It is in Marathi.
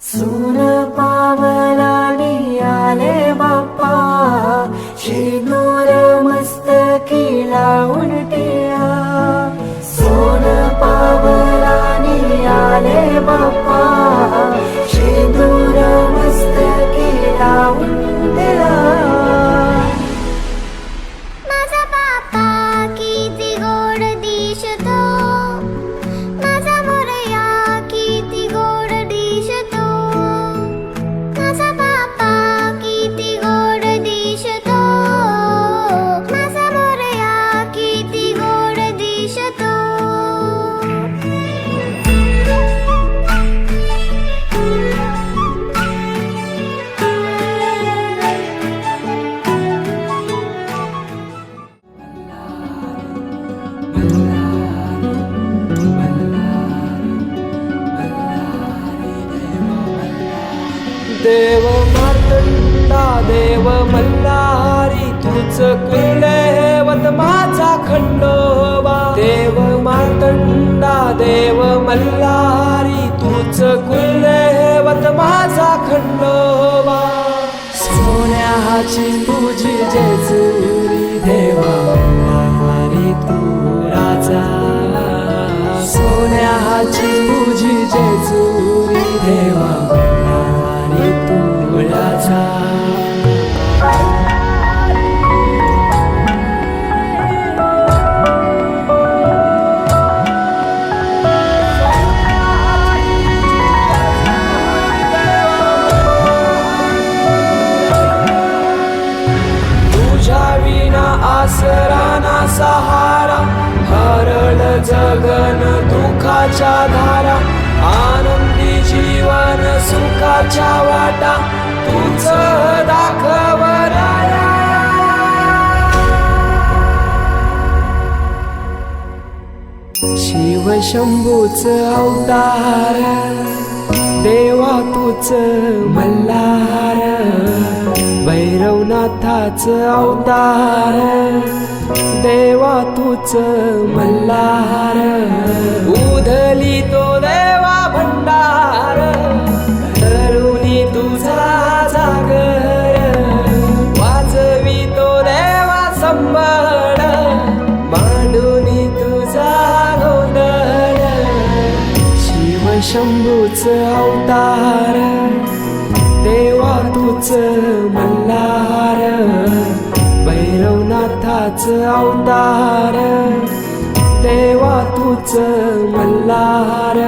सून पावलानी आले बाप्पा, शेंदूर मस्तकी लावून टिळा. सोन पावलानी आले बाप्पा, शेंदूर मस्तकी लावून टिळा. माझा बाप्पा किती गोड दिसतो, माझा मोरया किती गोड दिसतो. माझा बाप्पा किती गोड दिसतो, माझा मोरया किती गोड दिसतो. देव मार्तंडा देव मल्हारी, तूच कुलदैवत माझा खंडोबा. देव मार्तंडा देव मल्हारी, तूच कुलदैवत माझा खंडोबा. सोन्याची तुझी जेजुरी देवा मल्हारी तू राजा. सोन्याची तुझी जेजुरी देवा मल्हारी तू राजा. तुझ्या विना आसरा ना सहारा, हरळ जगन दुःखाच्या धारा. आनंदी जीवन सुखाच्या वाटा, तूच दाखव राया. शिव शंभूच अवतार, देवा तूच मल्हार. भैरवनाथाच अवतार, देवा तूच मल्हार. उधली तो देवा भंडार, धरुनी तुझा जागर. वाजवी तो देवा संबळ, मांडुनी तुझा गोंधळ. शिव शंभूच अवतार, देवा तूच मल्हार. भैरवनाथाच अवतार, देवा तूच मल्हार.